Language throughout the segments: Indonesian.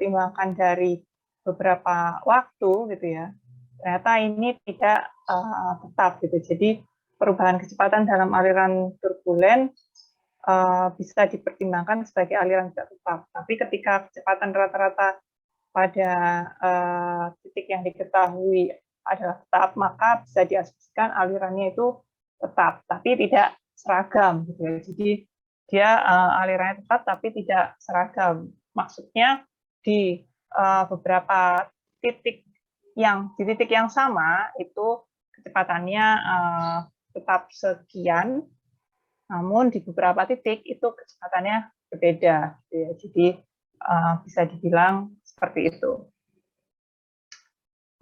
dipertimbangkan dari beberapa waktu gitu ya, ternyata ini tidak tetap gitu. Jadi perubahan kecepatan dalam aliran turbulen bisa dipertimbangkan sebagai aliran tidak tetap. Tapi ketika kecepatan rata-rata pada titik yang diketahui adalah tetap, maka bisa diasumsikan alirannya itu tetap, tapi tidak seragam gitu ya. Jadi dia alirannya tetap tapi tidak seragam. Maksudnya di beberapa titik yang sama itu kecepatannya tetap sekian, namun di beberapa titik itu kecepatannya berbeda. Gitu ya. Jadi bisa dibilang seperti itu.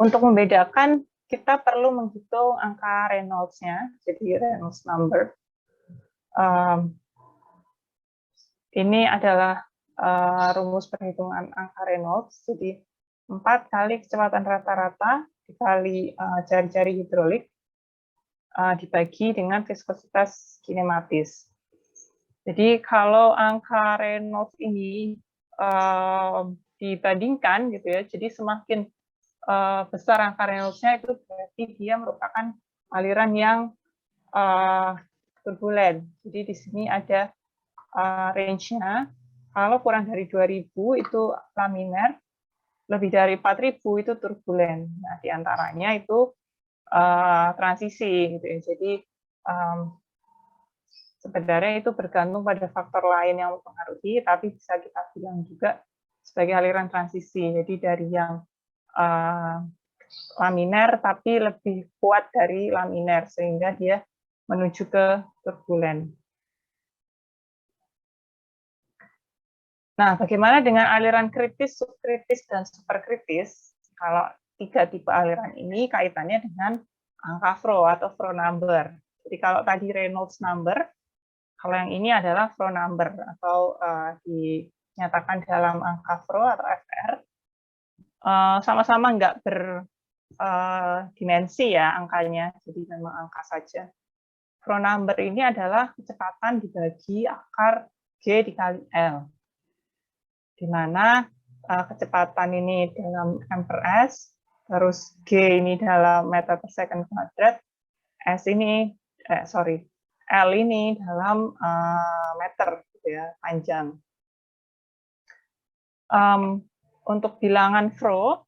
Untuk membedakan, kita perlu menghitung angka Reynolds-nya, jadi Reynolds number. Ini adalah rumus perhitungan angka Reynolds. Jadi 4 kali kecepatan rata-rata dikali jari-jari hidrolik dibagi dengan viskositas kinematis. Jadi kalau angka Reynolds ini dibandingkan gitu ya, jadi semakin besar angka Reynolds-nya itu berarti dia merupakan aliran yang turbulen. Jadi di sini ada range-nya. Kalau kurang dari 2000 itu laminer, lebih dari 4000 itu turbulen. Nah, di antaranya itu transisi gitu ya. Jadi sebenarnya itu bergantung pada faktor lain yang mempengaruhi, tapi bisa kita bilang juga sebagai aliran transisi. Jadi dari yang laminer tapi lebih kuat dari laminer sehingga dia menuju ke turbulen. Nah, bagaimana dengan aliran kritis, subkritis, dan superkritis? Kalau 3 tipe aliran ini kaitannya dengan angka Froh atau Froh number. Jadi kalau tadi Reynolds number, kalau yang ini adalah Froh number atau dinyatakan dalam angka Froh atau FR. Sama-sama nggak berdimensi ya angkanya, jadi memang angka saja. Froh number ini adalah kecepatan dibagi akar G dikali L, di mana kecepatan ini dalam m/s, terus G ini dalam meter per second kuadrat, L ini dalam meter gitu ya, panjang. Untuk bilangan Froh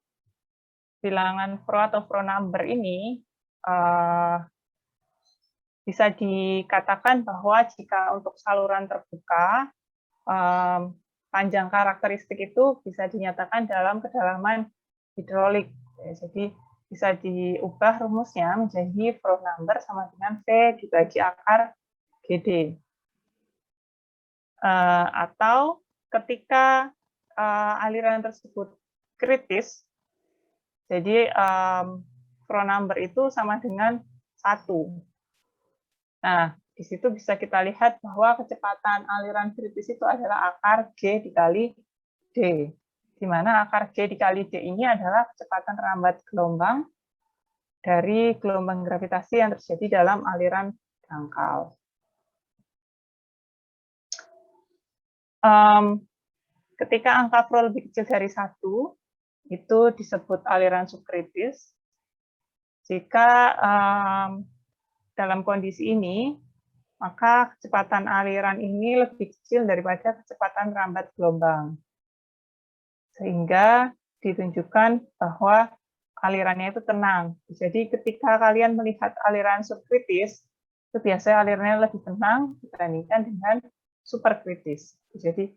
atau Froh number ini bisa dikatakan bahwa jika untuk saluran terbuka, panjang karakteristik itu bisa dinyatakan dalam kedalaman hidrolik. Jadi bisa diubah rumusnya menjadi Froh number sama dengan V dibagi akar GD. Atau ketika aliran tersebut kritis, jadi Froh number itu sama dengan 1. Nah, di situ bisa kita lihat bahwa kecepatan aliran kritis itu adalah akar G dikali D, di mana akar G dikali D ini adalah kecepatan rambat gelombang dari gelombang gravitasi yang terjadi dalam aliran dangkal. Ketika angka Froh lebih kecil dari 1, itu disebut aliran subkritis. Jika dalam kondisi ini, maka kecepatan aliran ini lebih kecil daripada kecepatan rambat gelombang. Sehingga ditunjukkan bahwa alirannya itu tenang. Jadi ketika kalian melihat aliran subkritis, itu biasanya alirannya lebih tenang dibandingkan dengan superkritis. Jadi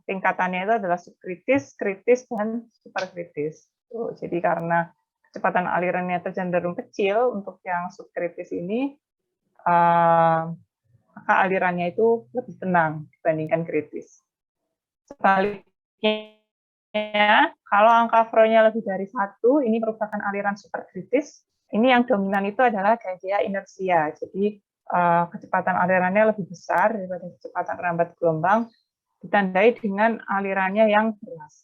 tingkatannya itu adalah subkritis, kritis, dan superkritis. Jadi karena kecepatan alirannya cenderung kecil untuk yang subkritis ini, maka alirannya itu lebih tenang dibandingkan kritis. Sebaliknya, kalau angka Froh-nya lebih dari 1, ini merupakan aliran superkritis. Ini yang dominan itu adalah gaya inersia. Jadi kecepatan alirannya lebih besar daripada kecepatan rambat gelombang, ditandai dengan alirannya yang deras.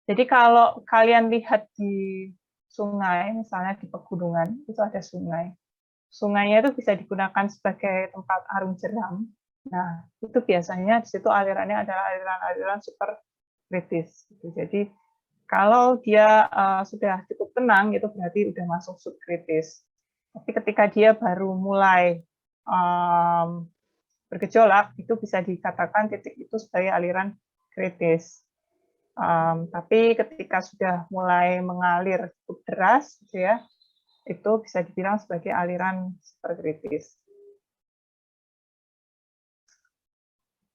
Jadi kalau kalian lihat di sungai, misalnya di pegunungan, itu ada sungai. Sungainya itu bisa digunakan sebagai tempat arung jeram. Nah, itu biasanya di situ alirannya adalah aliran-aliran super kritis. Gitu. Jadi kalau dia sudah cukup tenang, itu berarti udah masuk subkritis. Tapi ketika dia baru mulai bergejolak, itu bisa dikatakan titik itu sebagai aliran kritis. Tapi ketika sudah mulai mengalir cukup deras, gitu ya, itu bisa dibilang sebagai aliran superkritis.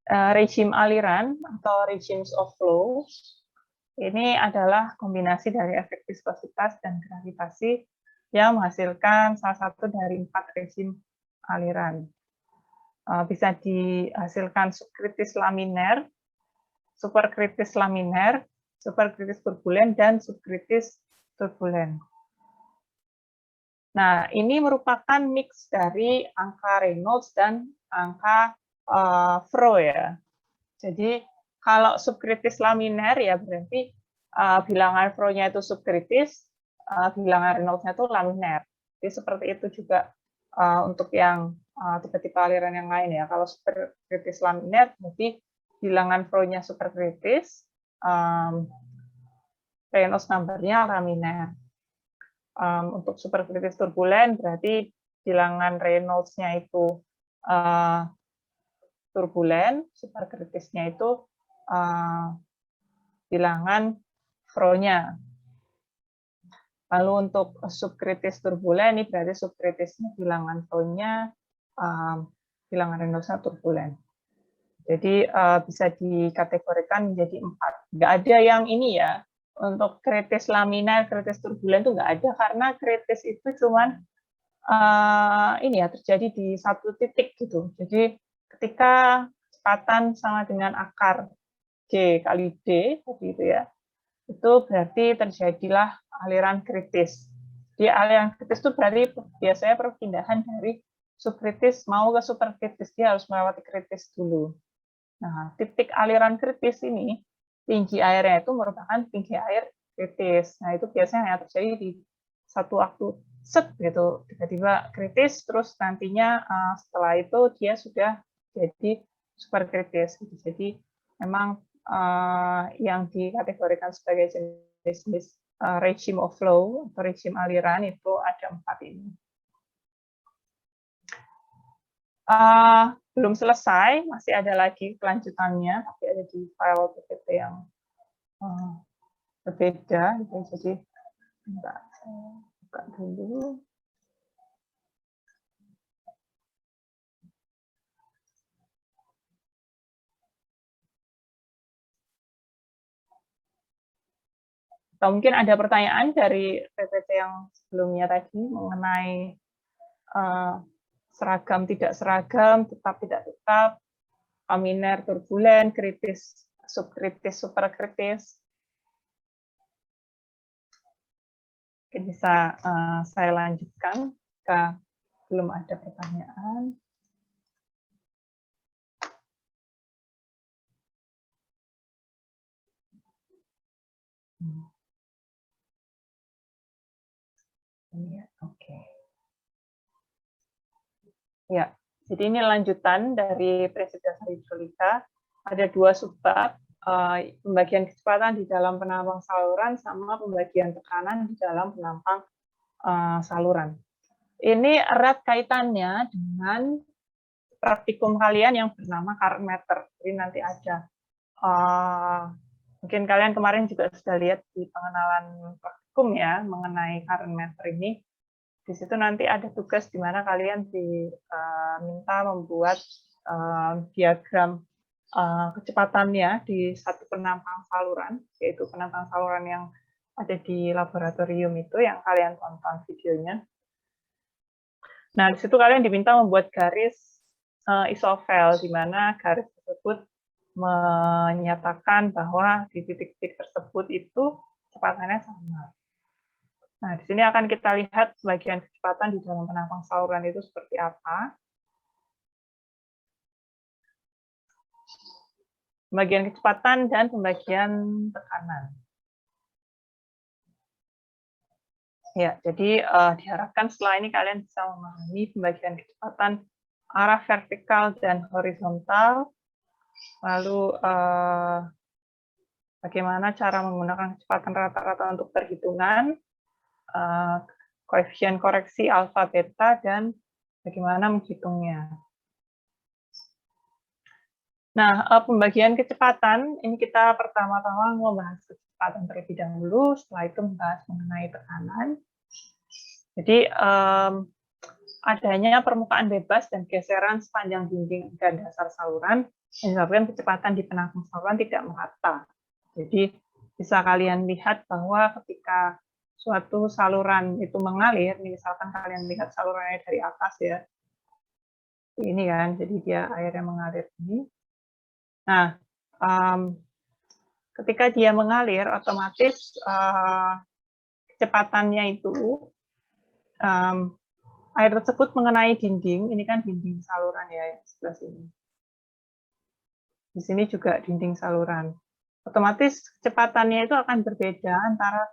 Regime aliran atau regimes of flow ini adalah kombinasi dari efek viskositas dan gravitasi yang menghasilkan salah satu dari 4 regime aliran. Bisa dihasilkan subkritis laminer, superkritis laminer, superkritis turbulen, dan subkritis turbulen. Nah, ini merupakan mix dari angka Reynolds dan angka Froh ya. Jadi kalau subkritis laminer ya berarti bilangan Froh-nya itu subkritis, bilangan Reynolds-nya itu laminer. Jadi seperti itu juga untuk yang tipe-tipe aliran yang lain ya. Kalau superkritis laminer berarti bilangan Froh-nya superkritis, Reynolds number-nya laminer. Untuk superkritis turbulen berarti bilangan Reynolds-nya itu turbulen, superkritisnya itu bilangan Froh-nya. Lalu untuk subkritis turbulen ini berarti subkritisnya bilangan Froh-nya, bilangan Reynolds-nya turbulen. Jadi bisa dikategorikan menjadi 4. Nggak ada yang ini ya, untuk kritis laminer, kritis turbulen itu nggak ada, karena kritis itu cuman ini ya terjadi di satu titik gitu. Jadi ketika kecepatan sama dengan akar G kali D, gitu ya, itu berarti terjadilah aliran kritis. Di aliran kritis itu berarti biasanya perpindahan dari subkritis mau ke superkritis, dia harus melewati kritis dulu. Nah, titik aliran kritis ini, tinggi airnya itu merupakan tinggi air kritis. Nah, itu biasanya yang terjadi di satu waktu set gitu, tiba-tiba kritis, terus nantinya setelah itu dia sudah jadi superkritis. Gitu. Jadi memang yang dikategorikan sebagai jenis-jenis regime of flow atau regime aliran itu ada 4 ini. Belum selesai, masih ada lagi kelanjutannya, tapi ada di file PPT yang berbeda. Gitu. Jadi, enggak, saya buka dulu. Atau mungkin ada pertanyaan dari PPT yang sebelumnya tadi mengenai seragam, tidak seragam, tetap, tidak tetap, laminer, turbulen, kritis, subkritis, superkritis. Mungkin bisa saya lanjutkan jika belum ada pertanyaan. Oke. Ya, jadi ini lanjutan dari prinsip dasar hidrolika. Ada 2 subbab, pembagian kecepatan di dalam penampang saluran sama pembagian tekanan di dalam penampang saluran. Ini erat kaitannya dengan praktikum kalian yang bernama current meter. Jadi nanti ada, mungkin kalian kemarin juga sudah lihat di pengenalan praktikum ya mengenai current meter ini. Di situ nanti ada tugas di mana kalian diminta membuat diagram kecepatannya di satu penampang saluran, yaitu penampang saluran yang ada di laboratorium itu yang kalian tonton videonya. Nah, di situ kalian diminta membuat garis isofel, di mana garis tersebut menyatakan bahwa di titik-titik tersebut itu kecepatannya sama. Nah, di sini akan kita lihat sebagian kecepatan di dalam penampang saluran itu seperti apa. Pembagian kecepatan dan pembagian tekanan. Ya, jadi diharapkan setelah ini kalian bisa memahami pembagian kecepatan arah vertikal dan horizontal, lalu bagaimana cara menggunakan kecepatan rata-rata untuk perhitungan, koefisien koreksi alfa beta, dan bagaimana menghitungnya. Nah, pembagian kecepatan, ini kita pertama-tama membahas kecepatan terlebih dahulu, setelah itu membahas mengenai tekanan. Jadi, adanya permukaan bebas dan geseran sepanjang dinding dan dasar saluran menyebabkan kecepatan di penampang saluran tidak merata. Jadi, bisa kalian lihat bahwa ketika suatu saluran itu mengalir, misalkan kalian lihat salurannya dari atas ya, ini kan, jadi dia airnya mengalir ini. Nah, ketika dia mengalir, otomatis kecepatannya itu air tersebut mengenai dinding. Ini kan dinding saluran ya, yang sebelah sini. Di sini juga dinding saluran. Otomatis kecepatannya itu akan berbeda antara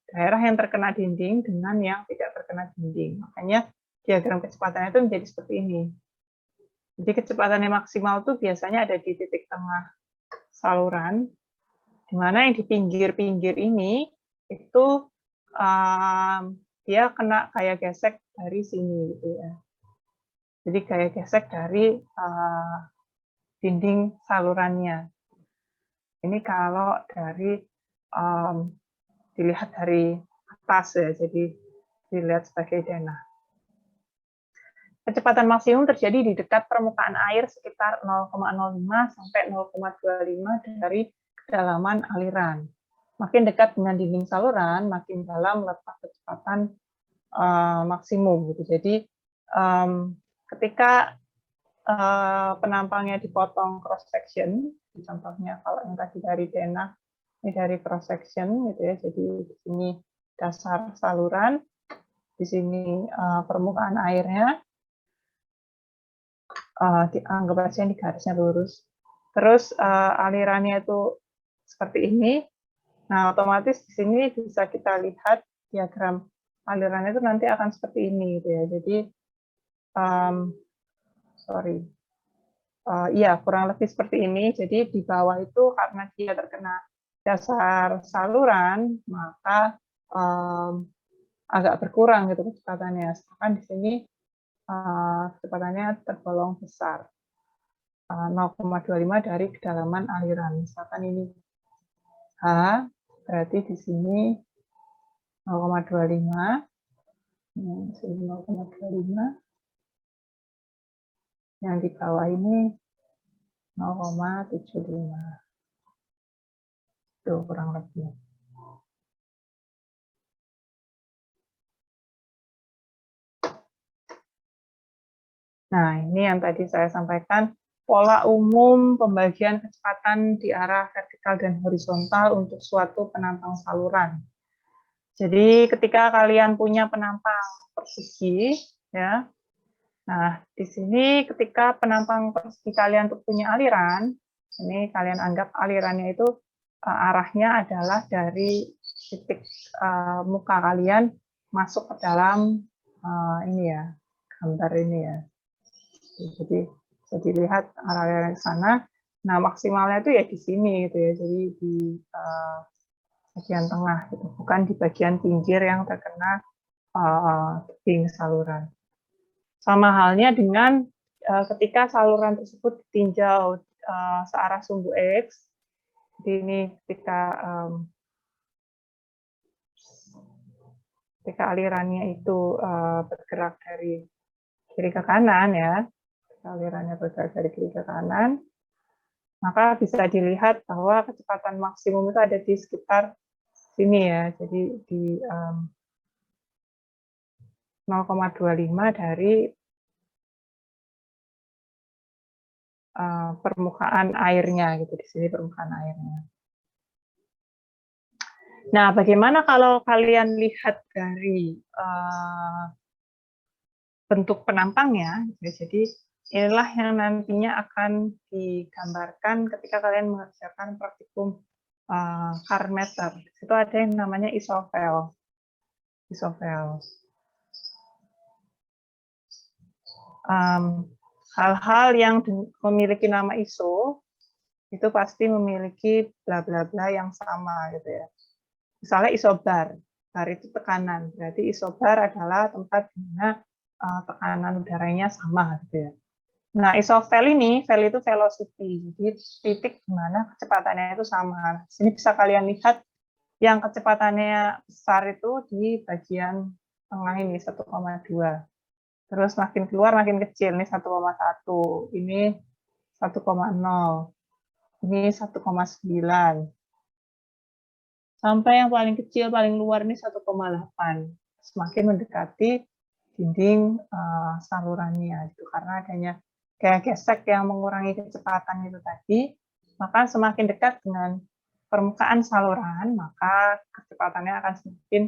daerah yang terkena dinding dengan yang tidak terkena dinding. Makanya diagram kecepatannya itu menjadi seperti ini. Jadi kecepatannya maksimal itu biasanya ada di titik tengah saluran, di mana yang di pinggir-pinggir ini itu dia kena kayak gesek dari sini gitu ya. Jadi kayak gesek dari dinding salurannya. Ini kalau dari dilihat dari atas ya, jadi dilihat sebagai denah. Kecepatan maksimum terjadi di dekat permukaan air sekitar 0,05 sampai 0,25 dari kedalaman aliran. Makin dekat dengan dinding saluran, makin dalam letak kecepatan maksimum gitu. Jadi ketika penampangnya dipotong cross section, contohnya kalau yang tadi dari denah, ini dari cross section gitu ya. Jadi di sini dasar saluran, di sini permukaan airnya. Dianggap aja ini garisnya lurus. Terus alirannya itu seperti ini. Nah, otomatis di sini bisa kita lihat diagram alirannya itu nanti akan seperti ini gitu ya. Jadi iya, kurang lebih seperti ini. Jadi di bawah itu karena dia terkena dasar saluran, maka agak berkurang gitu kecepatannya. Sedangkan di sini kecepatannya tergolong besar. 0,25 dari kedalaman aliran. Misalkan ini H, berarti di sini 0,25. Sini 0,25. Yang di bawah ini 0,75. Itu kurang lebih. Nah, ini yang tadi saya sampaikan, pola umum pembagian kecepatan di arah vertikal dan horizontal untuk suatu penampang saluran. Jadi ketika kalian punya penampang persegi, ya, nah di sini ketika penampang persegi kalian untuk punya aliran, ini kalian anggap alirannya itu arahnya adalah dari titik muka kalian masuk ke dalam ini ya, gambar ini ya. Jadi bisa dilihat arah ke sana. Nah, maksimalnya itu ya di sini gitu ya. Jadi di bagian tengah gitu, bukan di bagian pinggir yang terkena tebing saluran. Sama halnya dengan ketika saluran tersebut ditinjau searah sumbu X. Jadi ini ketika alirannya itu bergerak dari kiri ke kanan ya, alirannya bergerak dari kiri ke kanan, maka bisa dilihat bahwa kecepatan maksimum itu ada di sekitar sini ya, jadi di 0,25 dari permukaan airnya gitu, di sini permukaan airnya. Nah, bagaimana kalau kalian lihat dari bentuk penampangnya? Jadi inilah yang nantinya akan digambarkan ketika kalian mengerjakan praktikum car meter. Itu ada yang namanya isovel. hal-hal yang memiliki nama ISO itu pasti memiliki bla bla bla yang sama gitu ya. Misalnya isobar, bar itu tekanan, berarti isobar adalah tempat di mana tekanan udaranya sama gitu ya. Nah, isovel ini, vel itu velocity, jadi titik di mana kecepatannya itu sama. Di sini bisa kalian lihat yang kecepatannya besar itu di bagian tengah ini 1,2. Terus makin keluar makin kecil, ini 1,1, ini 1,0, ini 1,9. Sampai yang paling kecil, paling luar ini 1,8. Semakin mendekati dinding salurannya, itu karena adanya gaya gesek yang mengurangi kecepatan itu tadi, maka semakin dekat dengan permukaan saluran, maka kecepatannya akan semakin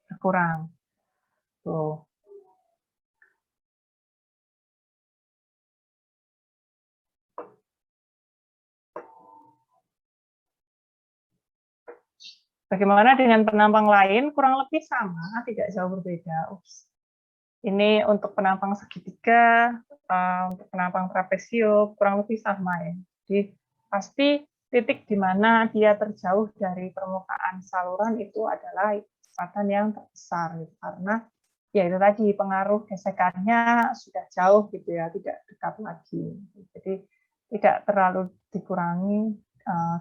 berkurang. Tuh. Bagaimana dengan penampang lain? Kurang lebih sama, tidak jauh berbeda. Ini untuk penampang segitiga, untuk penampang trapesium, kurang lebih sama ya. Jadi pasti titik di mana dia terjauh dari permukaan saluran itu adalah kecepatan yang terbesar, gitu. Karena ya itu tadi pengaruh gesekannya sudah jauh gitu ya, tidak dekat lagi. Jadi tidak terlalu dikurangi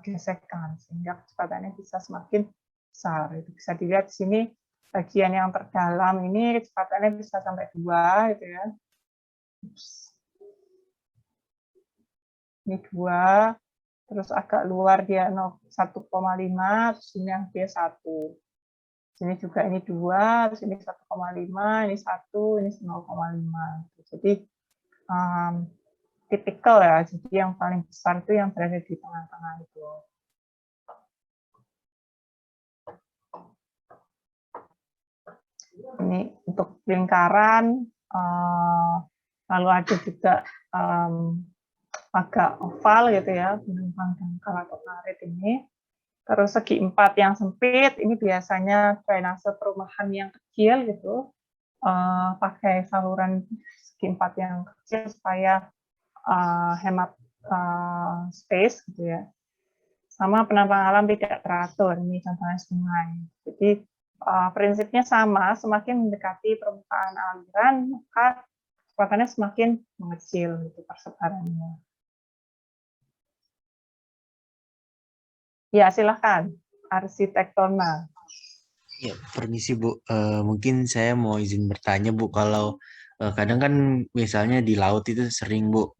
gesekan sehingga kecepatannya bisa semakin besar. Itu bisa dilihat di sini bagian yang terdalam ini kecepatannya bisa sampai 2 gitu ya. Ini 2, terus agak luar dia 1,5, terus ini yang D1. Sini juga ini 2, terus ini 1,5, ini 1, ini 0,5. Jadi tipikal ya, jadi yang paling besar itu yang berada di tengah-tengah itu. Ini untuk lingkaran, lalu ada juga agak oval gitu ya, penampang dangkal atau karet ini. Terus segi 4 yang sempit, ini biasanya drainase perumahan yang kecil gitu, pakai saluran segi 4 yang kecil supaya hemat space gitu ya. Sama penampang alam tidak teratur, ini contohnya sungai. Jadi prinsipnya sama, semakin mendekati permukaan aliran, maka kecepatannya semakin mengecil gitu persebarannya. Ya, silahkan. Arsitektonal. Ya, permisi Bu. Mungkin saya mau izin bertanya Bu, kalau kadang kan misalnya di laut itu sering Bu,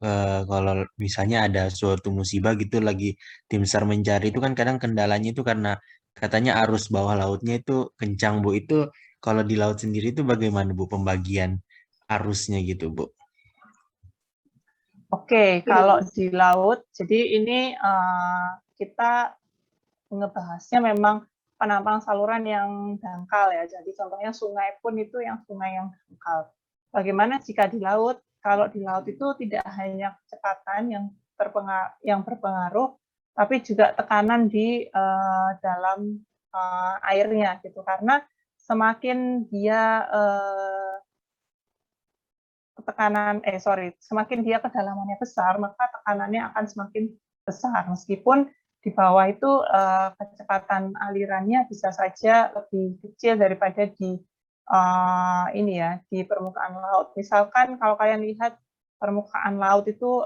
kalau misalnya ada suatu musibah gitu lagi tim SAR mencari itu kan kadang kendalanya itu karena katanya arus bawah lautnya itu kencang Bu. Itu kalau di laut sendiri itu bagaimana Bu pembagian arusnya gitu Bu? Oke, kalau di laut, jadi ini kita ngebahasnya memang penampang saluran yang dangkal ya. Jadi contohnya sungai pun itu yang sungai yang dangkal. Bagaimana jika di laut? Kalau di laut itu tidak hanya kecepatan yang berpengaruh, tapi juga tekanan di dalam airnya gitu. Karena semakin dia semakin dia kedalamannya besar, maka tekanannya akan semakin besar. Meskipun di bawah itu kecepatan alirannya bisa saja lebih kecil daripada di ini ya, di permukaan laut. Misalkan kalau kalian lihat permukaan laut itu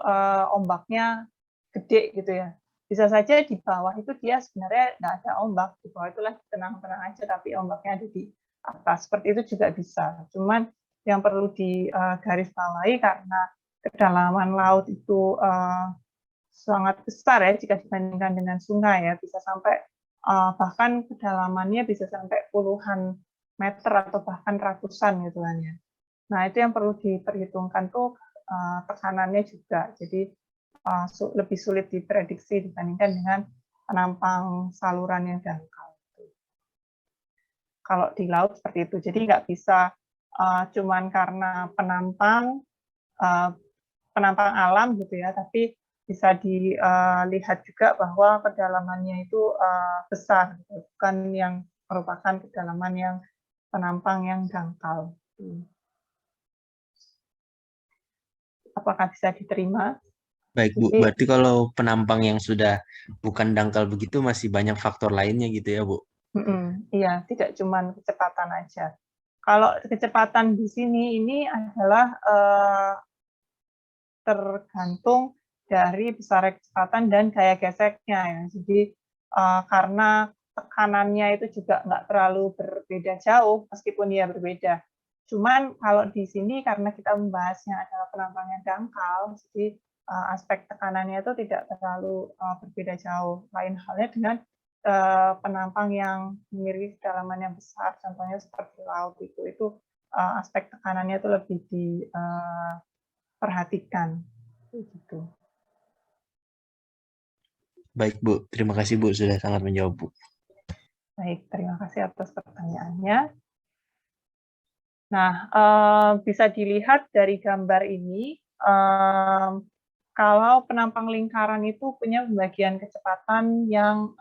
ombaknya gede gitu ya. Bisa saja di bawah itu dia sebenarnya nggak ada ombak, di bawah itu lagi tenang-tenang aja, tapi ombaknya ada di atas. Seperti itu juga bisa. Cuman yang perlu digarisbawahi karena kedalaman laut itu sangat besar ya jika dibandingkan dengan sungai ya, bisa sampai bahkan kedalamannya bisa sampai puluhan meter atau bahkan ratusan gitu kan ya. Nah, itu yang perlu diperhitungkan tuh tekanannya juga. Jadi lebih sulit diprediksi dibandingkan dengan penampang saluran yang dangkal. Kalau di laut seperti itu, jadi nggak bisa cuman karena penampang alam gitu ya, tapi bisa dilihat juga bahwa kedalamannya itu besar, bukan yang merupakan kedalaman yang penampang yang dangkal. apakah bisa diterima. Baik Bu, Jadi berarti kalau penampang yang sudah bukan dangkal begitu masih banyak faktor lainnya gitu ya Bu? iya, tidak cuma kecepatan aja. Kalau kecepatan di sini ini adalah tergantung dari besar kecepatan dan gaya geseknya ya. Jadi karena tekanannya itu juga nggak terlalu berbeda jauh, meskipun ya berbeda. Cuman kalau di sini karena kita membahasnya adalah penampangnya dangkal, jadi aspek tekanannya itu tidak terlalu berbeda jauh. Lain halnya dengan penampang yang memiliki kedalaman yang besar, contohnya seperti laut itu aspek tekanannya itu lebih diperhatikan, gitu. Baik Bu, terima kasih Bu sudah sangat menjawab Bu. Baik, terima kasih atas pertanyaannya. Nah, bisa dilihat dari gambar ini, kalau penampang lingkaran itu punya pembagian kecepatan yang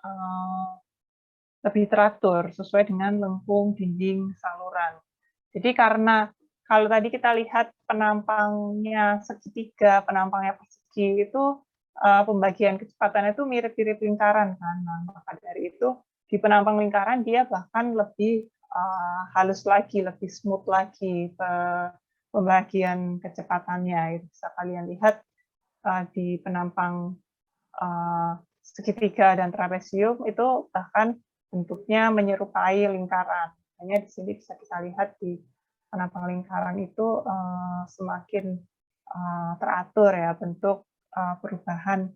lebih teratur sesuai dengan lengkung dinding saluran. Jadi karena kalau tadi kita lihat penampangnya segitiga, penampangnya persegi itu pembagian kecepatannya itu mirip-mirip lingkaran kan. Nah, maka dari itu di penampang lingkaran dia bahkan lebih halus lagi, lebih smooth lagi pembagian kecepatannya. Itu bisa kalian lihat di penampang segitiga dan trapesium itu bahkan bentuknya menyerupai lingkaran. Hanya di sini bisa kita lihat di penampang lingkaran itu semakin teratur ya bentuk perubahan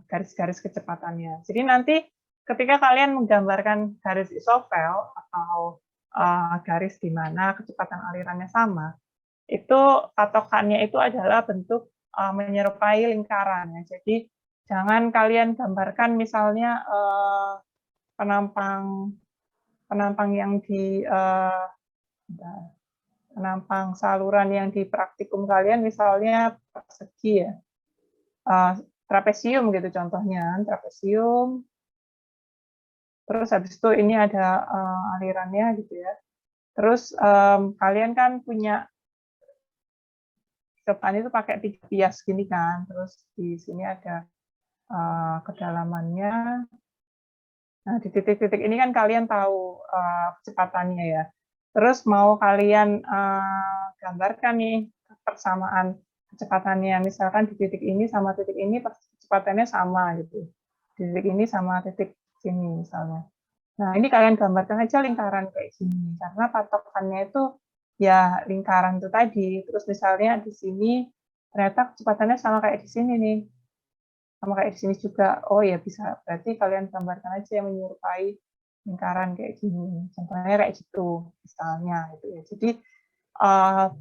garis-garis kecepatannya. Jadi nanti ketika kalian menggambarkan garis isofel atau garis di mana kecepatan alirannya sama, itu patokannya itu adalah bentuk menyerupai lingkaran ya. Jadi jangan kalian gambarkan misalnya penampang yang di penampang saluran yang di praktikum kalian misalnya persegi ya, trapesium gitu contohnya, trapesium. Terus habis itu ini ada alirannya gitu ya. Terus kalian kan punya depan itu pakai 3 bias gini kan. Terus di sini ada kedalamannya. Nah, di titik-titik ini kan kalian tahu kecepatannya ya. Terus mau kalian gambarkan nih persamaan kecepatannya. Misalkan di titik ini sama titik ini kecepatannya sama gitu. Di titik ini sama titik sini misalnya. Nah, ini kalian gambarkan aja lingkaran kayak gini. Karena patokannya itu ya lingkaran itu tadi. Terus misalnya di sini ternyata kecepatannya sama kayak di sini nih. Sama kayak di sini juga. Oh ya bisa. Berarti kalian gambarkan aja yang menyerupai lingkaran kayak gini. Contohnya kayak gitu misalnya gitu ya. Jadi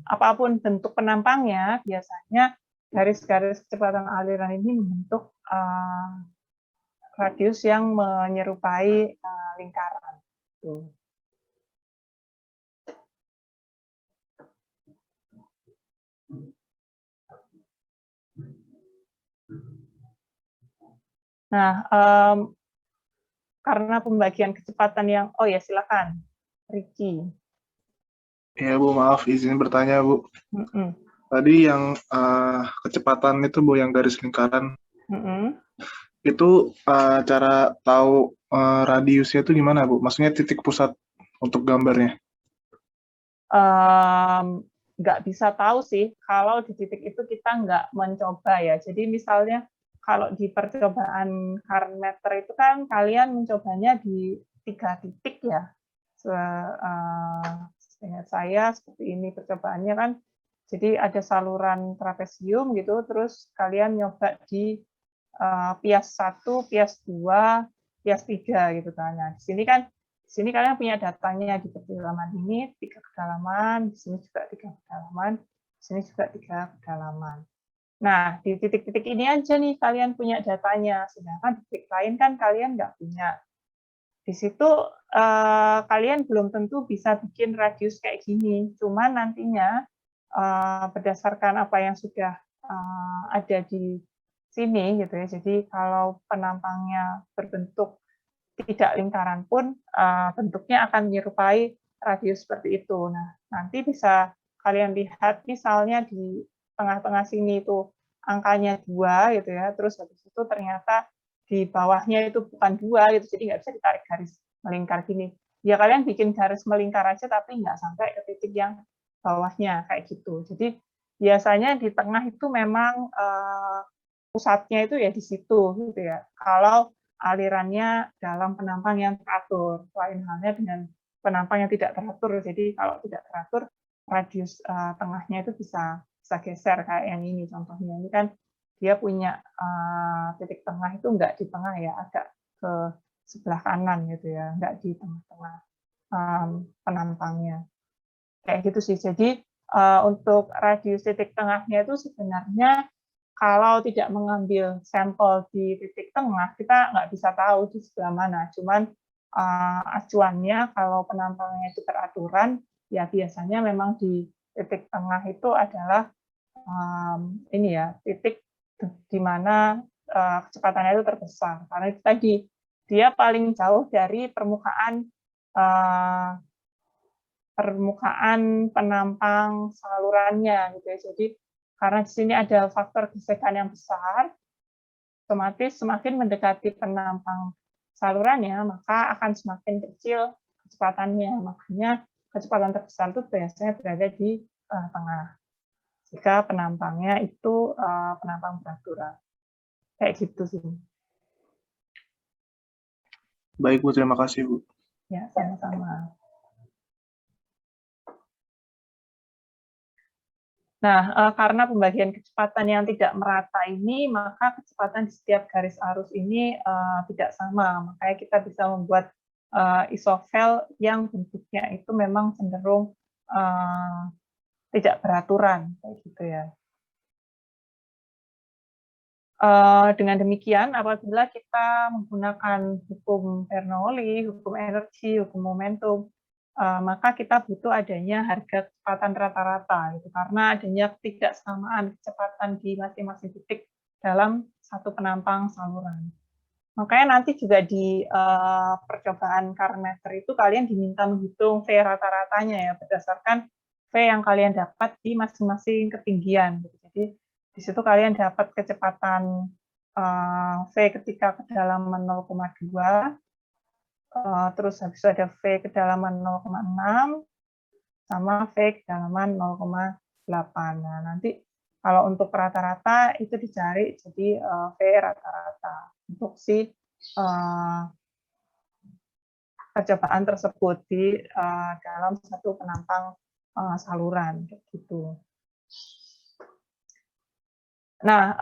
apapun bentuk penampangnya biasanya garis-garis kecepatan aliran ini membentuk radius yang menyerupai lingkaran. Tuh. Nah, karena pembagian kecepatan yang, oh ya silakan, Ricky. Ya Bu, maaf izin bertanya Bu. Tadi yang kecepatan itu Bu, yang garis lingkaran, itu cara tahu radiusnya itu gimana Bu? Maksudnya titik pusat untuk gambarnya? Nggak bisa tahu sih, kalau di titik itu kita nggak mencoba ya. Jadi misalnya kalau di percobaan current meter itu kan kalian mencobanya di 3 titik ya. Seingat saya seperti ini percobaannya kan. Jadi ada saluran trapesium gitu, terus kalian nyoba di pias 1, pias 2, pias 3 gitu kan. Nah, di sini kalian punya datanya di kedalaman ini 3 kedalaman, di sini juga 3 kedalaman, di sini juga 3 kedalaman. Nah, di titik-titik ini aja nih kalian punya datanya, sedangkan di titik lain kan kalian nggak punya. Di situ kalian belum tentu bisa bikin radius kayak gini, cuman nantinya berdasarkan apa yang sudah ada di sini gitu ya. Jadi kalau penampangnya berbentuk tidak lingkaran pun bentuknya akan menyerupai radius seperti itu. Nah, nanti bisa kalian lihat misalnya di tengah-tengah sini itu angkanya 2 gitu ya, terus habis itu ternyata di bawahnya itu bukan 2 gitu, jadi nggak bisa ditarik garis melingkar gini. Ya kalian bikin garis melingkar aja tapi nggak sampai ke titik yang bawahnya kayak gitu. Jadi biasanya di tengah itu memang pusatnya itu ya di situ gitu ya. Kalau alirannya dalam penampang yang teratur, lain halnya dengan penampang yang tidak teratur. Jadi kalau tidak teratur, radius tengahnya itu bisa geser kayak yang ini contohnya. Ini kan dia punya titik tengah itu enggak di tengah ya, agak ke sebelah kanan gitu ya, enggak di tengah-tengah penampangnya. Kayak gitu sih. Jadi untuk radius titik tengahnya itu sebenarnya kalau tidak mengambil sampel di titik tengah, kita nggak bisa tahu di sebelah mana. Cuman acuannya kalau penampangnya itu teraturan, ya biasanya memang di titik tengah itu adalah ini ya titik di mana kecepatannya itu terbesar. Karena itu tadi dia paling jauh dari permukaan penampang salurannya gitu ya. Jadi karena di sini ada faktor gesekan yang besar, otomatis semakin mendekati penampang salurannya, maka akan semakin kecil kecepatannya. Makanya kecepatan terbesar itu biasanya berada di tengah. Jika penampangnya itu penampang beraturan. Kayak gitu sih. Baik, Bu. Terima kasih, Bu. Ya, sama-sama. Nah, karena pembagian kecepatan yang tidak merata ini, maka kecepatan di setiap garis arus ini tidak sama. Makanya kita bisa membuat isofel yang bentuknya itu memang cenderung tidak beraturan, kayak gitu ya. Dengan demikian, apabila kita menggunakan hukum Bernoulli, hukum energi, hukum momentum, maka kita butuh adanya harga kecepatan rata-rata, gitu, karena adanya ketidaksamaan kecepatan di masing-masing titik dalam satu penampang saluran. Makanya nanti juga di percobaan Karen-Meter itu kalian diminta menghitung V rata-ratanya ya, berdasarkan V yang kalian dapat di masing-masing ketinggian. Jadi di situ kalian dapat kecepatan V ketika kedalaman 0,2, terus habis itu ada V kedalaman 0,6, sama V kedalaman 0,8. Nah, nanti kalau untuk rata-rata itu dicari jadi V rata-rata untuk si percobaan tersebut di dalam satu penampang saluran, gitu. Nah,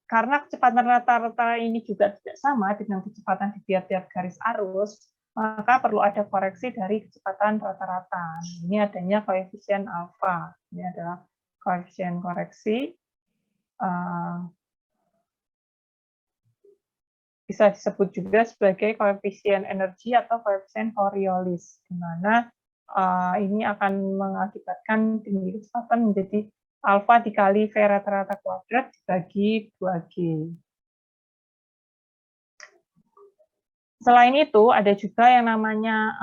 karena kecepatan rata-rata ini juga tidak sama dengan kecepatan di tiap-tiap garis arus, maka perlu ada koreksi dari kecepatan rata-rata. Ini adanya koefisien alfa. Ini adalah koefisien koreksi. Bisa disebut juga sebagai koefisien energi atau koefisien Coriolis, di mana ini akan mengakibatkan tinggi kecepatan menjadi alfa dikali V rata-rata kuadrat dibagi 2G. Selain itu, ada juga yang namanya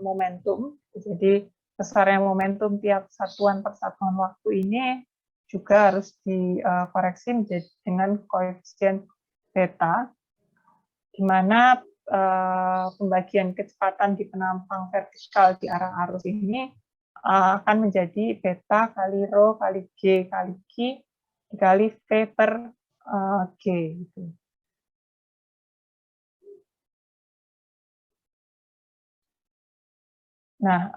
momentum. Jadi, besarnya momentum tiap satuan persatuan waktu ini juga harus dikoreksi menjadi dengan koefisien beta, di mana pembagian kecepatan di penampang vertikal di arah arus ini akan menjadi beta kali rho kali G kali Q dikali V per G. Gitu. Nah,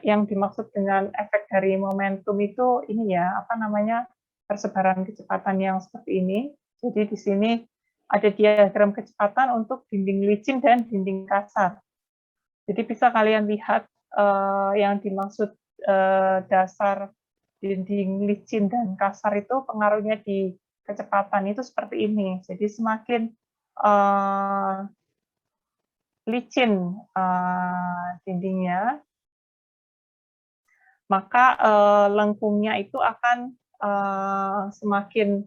yang dimaksud dengan efek dari momentum itu ini ya, apa namanya, persebaran kecepatan yang seperti ini. Jadi di sini ada diagram kecepatan untuk dinding licin dan dinding kasar. Jadi bisa kalian lihat yang dimaksud dasar dinding licin dan kasar itu pengaruhnya di kecepatan itu seperti ini. Jadi semakin licin dindingnya, maka lengkungnya itu akan semakin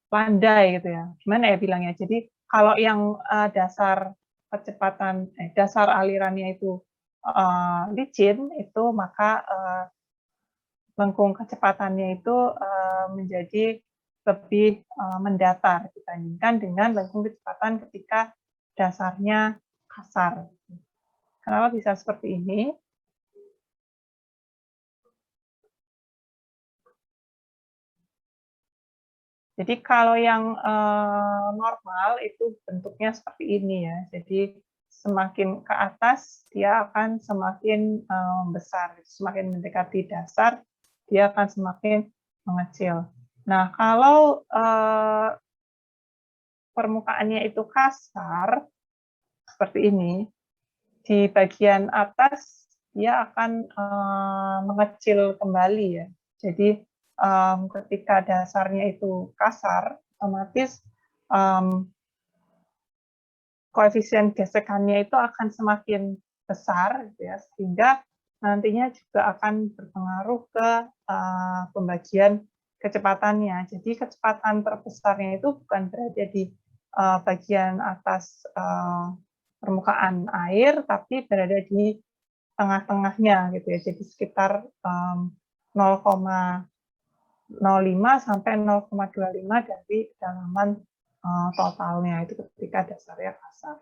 landai gitu ya. Gimana ya bilangnya? Jadi kalau yang dasar kecepatan dasar alirannya itu licin itu, maka lengkung kecepatannya itu menjadi lebih mendatar dibandingkan dengan lengkung kecepatan ketika dasarnya kasar. Kenapa bisa seperti ini? Jadi kalau yang normal itu bentuknya seperti ini ya. Jadi semakin ke atas dia akan semakin besar, semakin mendekati dasar dia akan semakin mengecil. Nah kalau permukaannya itu kasar seperti ini, di bagian atas dia akan mengecil kembali ya. Jadi ketika dasarnya itu kasar, otomatis koefisien gesekannya itu akan semakin besar, gitu ya, sehingga nantinya juga akan berpengaruh ke pembagian kecepatannya. Jadi kecepatan terbesarnya itu bukan berada di bagian atas permukaan air, tapi berada di tengah-tengahnya, gitu ya. Jadi sekitar 0,05 sampai 0,25 dari kedalaman totalnya itu ketika dasarnya kasar.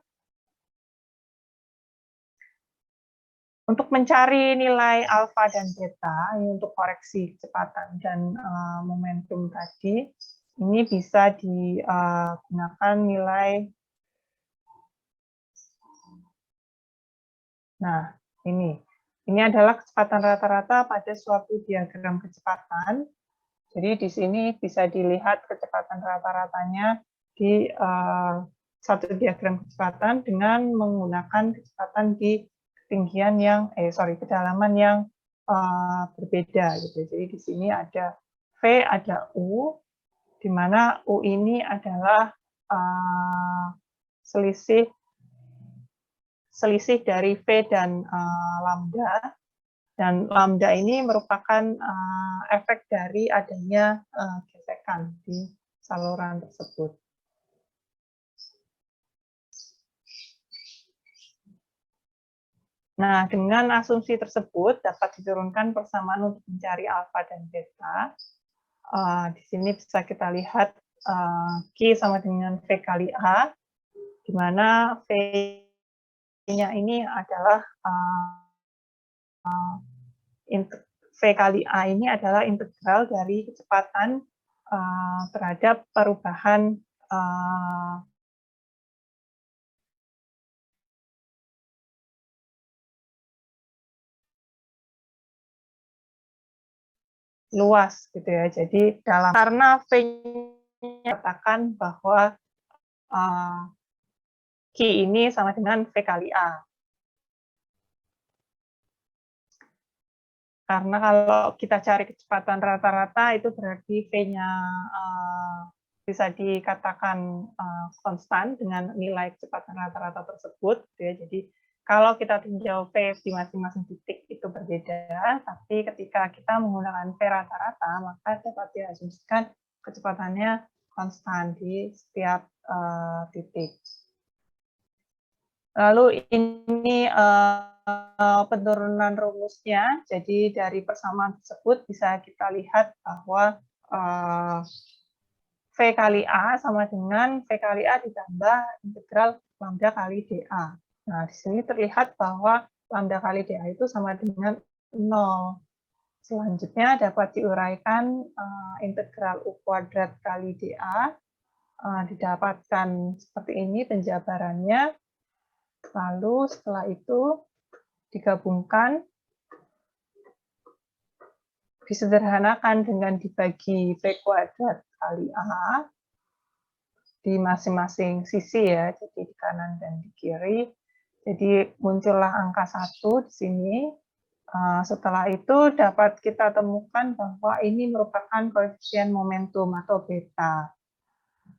Untuk mencari nilai alfa dan beta ini untuk koreksi kecepatan dan momentum tadi, ini bisa digunakan nilai. Nah, ini adalah kecepatan rata-rata pada suatu diagram kecepatan. Jadi di sini bisa dilihat kecepatan rata-ratanya di satu diagram kecepatan dengan menggunakan kecepatan di ketinggian yang kedalaman yang berbeda gitu. Jadi di sini ada V, ada U, di mana U ini adalah selisih dari V dan lambda. Dan lambda ini merupakan efek dari adanya gesekan di saluran tersebut. Nah, dengan asumsi tersebut dapat diturunkan persamaan untuk mencari alfa dan beta. Di sini bisa kita lihat Q sama dengan V kali A, di mana V-nya ini adalah V kali A ini adalah integral dari kecepatan terhadap perubahan luas gitu ya. Jadi karena V-nya katakan bahwa Q ini sama dengan V kali A. Karena kalau kita cari kecepatan rata-rata itu berarti V-nya bisa dikatakan konstan dengan nilai kecepatan rata-rata tersebut. Ya. Jadi kalau kita tinjau V di masing-masing titik itu berbeda, tapi ketika kita menggunakan V rata-rata, maka dapat diasumsikan kecepatannya konstan di setiap titik. Lalu ini penurunan rumusnya, jadi dari persamaan tersebut bisa kita lihat bahwa V kali A sama dengan V kali A ditambah integral lambda kali dA. Nah, di sini terlihat bahwa lambda kali dA itu sama dengan 0. Selanjutnya dapat diuraikan integral U kuadrat kali dA, didapatkan seperti ini penjabarannya. Lalu setelah itu digabungkan, disederhanakan dengan dibagi V kuadrat kali A di masing-masing sisi ya, jadi di kanan dan di kiri. Jadi muncullah angka 1 di sini. Setelah itu dapat kita temukan bahwa ini merupakan koefisien momentum atau beta.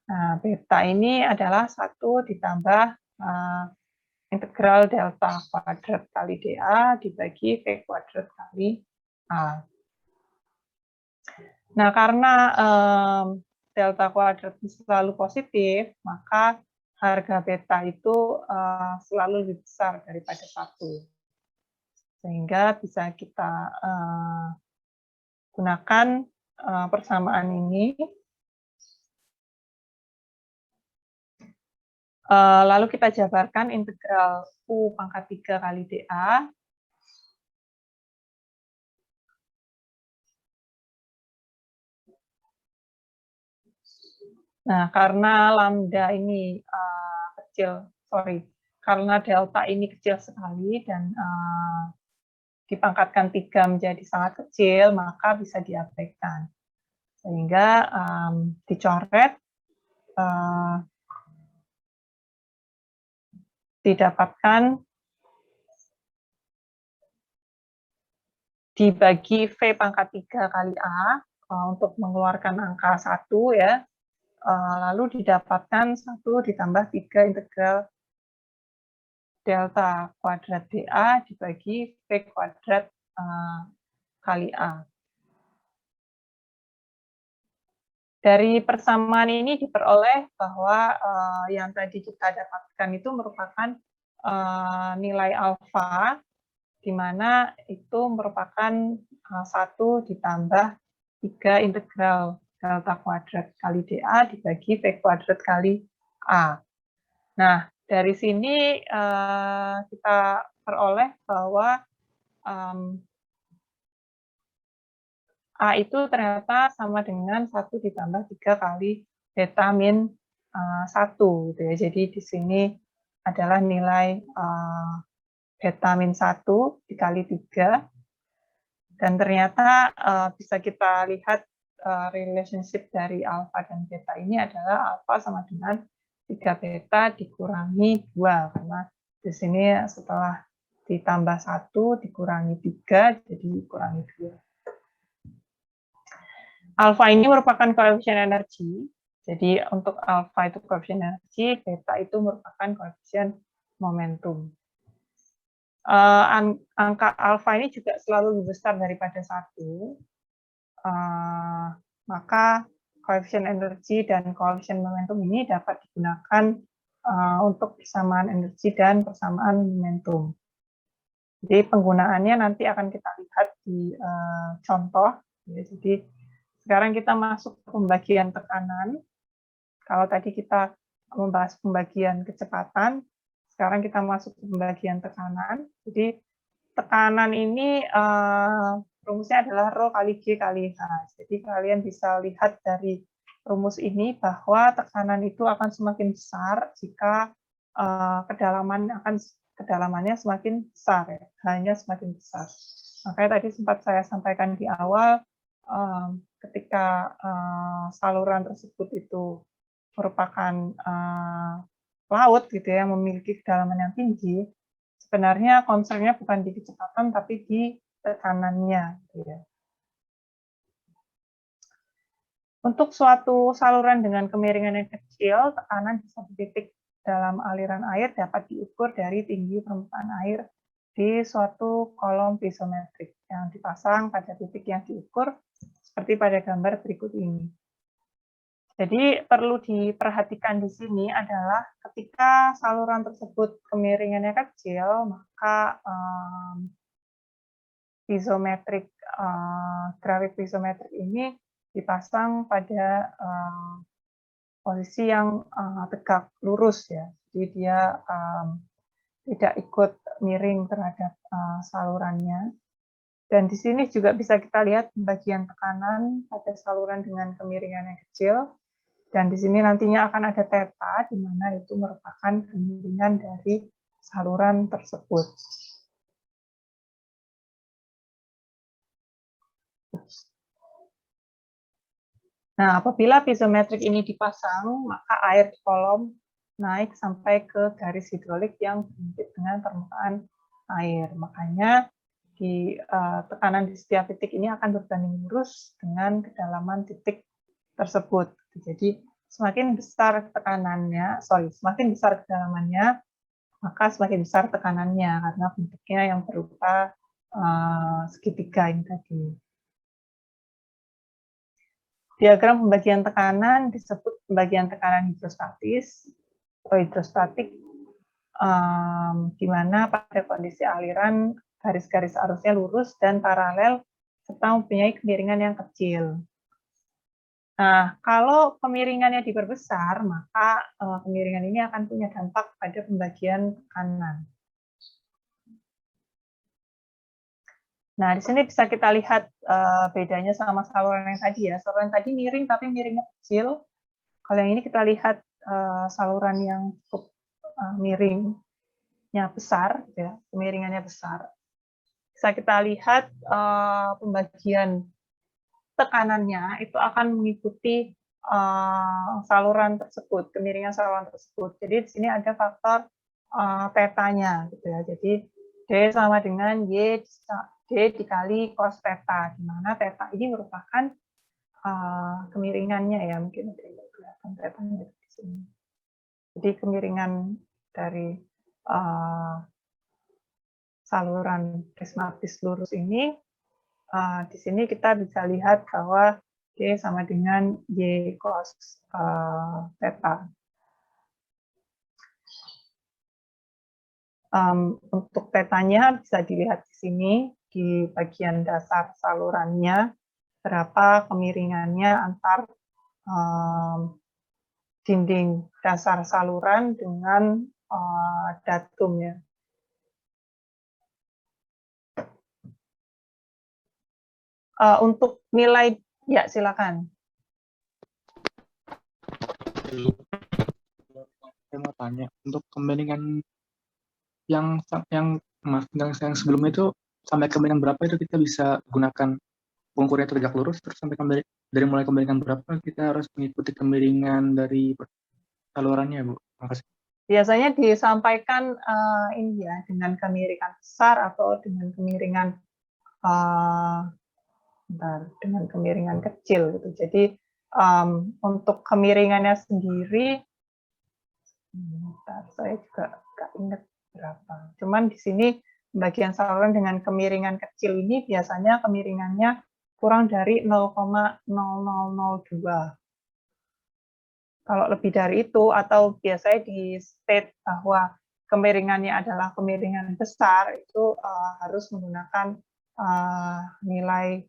Nah, beta ini adalah 1 ditambah integral delta kuadrat kali dA dibagi V kuadrat kali A. Nah, karena delta kuadrat selalu positif, maka harga beta itu selalu lebih besar daripada 1. Sehingga bisa kita gunakan persamaan ini. Lalu kita jabarkan integral U pangkat 3 kali dA. Nah, karena lambda ini karena delta ini kecil sekali dan dipangkatkan 3 menjadi sangat kecil, maka bisa diabaikan. Sehingga dicoret, didapatkan dibagi V pangkat 3 kali A untuk mengeluarkan angka 1 ya. Lalu didapatkan 1 ditambah 3 integral delta kuadrat dA dibagi V kuadrat kali A. Dari persamaan ini diperoleh bahwa yang tadi kita dapatkan itu merupakan nilai alfa, di mana itu merupakan 1 ditambah 3 integral delta kuadrat kali dA dibagi V kuadrat kali A. Nah, dari sini kita peroleh bahwa A itu ternyata sama dengan 1 ditambah 3 kali beta min 1. Gitu ya. Jadi di sini adalah nilai beta min 1 dikali 3. Dan ternyata bisa kita lihat relationship dari alfa dan beta ini adalah alfa sama dengan 3 beta dikurangi 2. Karena di sini setelah ditambah 1 dikurangi 3, jadi dikurangi 2. Alfa ini merupakan koefisien energi. Jadi untuk alfa itu koefisien energi, beta itu merupakan koefisien momentum. Angka alfa ini juga selalu lebih besar daripada 1. Maka koefisien energi dan koefisien momentum ini dapat digunakan untuk persamaan energi dan persamaan momentum. Jadi penggunaannya nanti akan kita lihat di contoh. Jadi sekarang kita masuk ke pembagian tekanan. Kalau tadi kita membahas pembagian kecepatan, sekarang kita masuk ke pembagian tekanan. Jadi tekanan ini rumusnya adalah Rho kali G kali H. Jadi kalian bisa lihat dari rumus ini bahwa tekanan itu akan semakin besar jika kedalamannya semakin besar, ya. H-nya semakin besar. Makanya tadi sempat saya sampaikan di awal, ketika saluran tersebut itu merupakan laut gitu ya, memiliki kedalaman yang tinggi, sebenarnya concern-nya bukan di kecepatan tapi di tekanannya gitu ya. Untuk suatu saluran dengan kemiringan yang kecil, tekanan di satu titik dalam aliran air dapat diukur dari tinggi permukaan air di suatu kolom piezometrik yang dipasang pada titik yang diukur seperti pada gambar berikut ini. Jadi perlu diperhatikan di sini adalah ketika saluran tersebut kemiringannya kecil, maka grafik piezometrik ini dipasang pada posisi yang tegak lurus ya. Jadi dia tidak ikut miring terhadap salurannya. Dan di sini juga bisa kita lihat pembagian tekanan pada saluran dengan kemiringan yang kecil. Dan di sini nantinya akan ada theta, di mana itu merupakan kemiringan dari saluran tersebut. Nah, apabila piezometrik ini dipasang, maka air di kolom naik sampai ke garis hidrolik yang berhimpit dengan permukaan air. Makanya tekanan di setiap titik ini akan berbanding lurus dengan kedalaman titik tersebut. Jadi semakin besar semakin besar kedalamannya, maka semakin besar tekanannya karena bentuknya yang berupa segitiga ini tadi. Diagram pembagian tekanan disebut pembagian tekanan hidrostatis atau hidrostatik, di mana pada kondisi aliran garis-garis arusnya lurus dan paralel serta mempunyai kemiringan yang kecil. Nah, kalau kemiringannya diperbesar, maka kemiringan ini akan punya dampak pada pembagian tekanan. Nah, di sini bisa kita lihat bedanya sama saluran yang tadi ya. Saluran tadi miring tapi miringnya kecil. Kalau yang ini kita lihat saluran yang cukup miringnya besar, ya, kemiringannya besar. Bisa kita lihat pembagian tekanannya itu akan mengikuti saluran tersebut, kemiringan saluran tersebut. Jadi di sini ada faktor tetanya, gitu ya. Jadi D sama dengan Y D dikali cos theta, di mana theta ini merupakan kemiringannya ya, mungkin ada yang kelihatan tetanya di sini. Jadi kemiringan dari saluran prismatis lurus ini. Di sini kita bisa lihat bahwa D sama dengan Y cos theta. Untuk tetanya bisa dilihat di sini, di bagian dasar salurannya, berapa kemiringannya antar dinding dasar saluran dengan datumnya. Untuk nilai, ya silakan. Saya mau tanya, untuk kemiringan yang sebelumnya itu sampai kemiringan berapa itu kita bisa gunakan pengukurnya tegak lurus, terus sampai dari mulai kemiringan berapa kita harus mengikuti kemiringan dari salurannya, Bu? Makasih. Biasanya disampaikan ini ya dengan kemiringan besar atau dengan kemiringan dengan kemiringan kecil gitu. Jadi untuk kemiringannya sendiri, saya juga nggak ingat berapa. Cuman di sini bagian saluran dengan kemiringan kecil ini biasanya kemiringannya kurang dari 0,0002. Kalau lebih dari itu atau biasanya di state bahwa kemiringannya adalah kemiringan besar, itu harus menggunakan nilai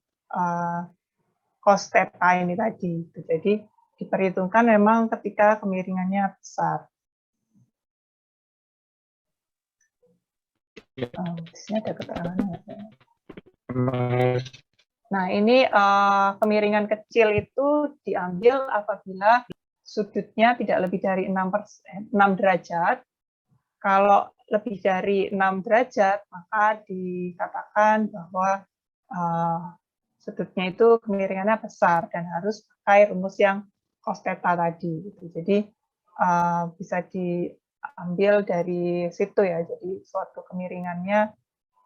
cos theta ini tadi. Jadi diperhitungkan memang ketika kemiringannya besar. Di sini ada keterangannya. Nah, ini kemiringan kecil itu diambil apabila sudutnya tidak lebih dari 6 derajat. Kalau lebih dari 6 derajat, maka dikatakan bahwa sudutnya itu kemiringannya besar dan harus pakai rumus yang cos theta tadi. Jadi bisa diambil dari situ ya. Jadi suatu kemiringannya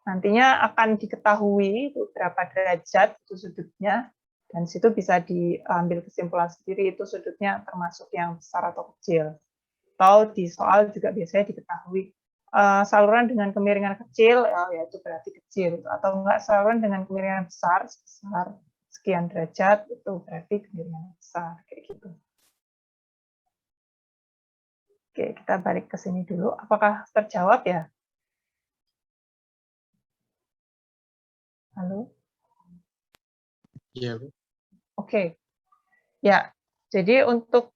nantinya akan diketahui itu berapa derajat itu sudutnya, dan situ bisa diambil kesimpulan sendiri itu sudutnya termasuk yang besar atau kecil. Atau di soal juga biasanya diketahui saluran dengan kemiringan kecil, yaitu berarti kecil, atau enggak saluran dengan kemiringan besar sebesar sekian derajat, itu berarti kemiringan besar, kayak gitu. Oke, kita balik ke sini dulu. Apakah terjawab ya? Halo? Iya, Bu. Oke. Ya, jadi untuk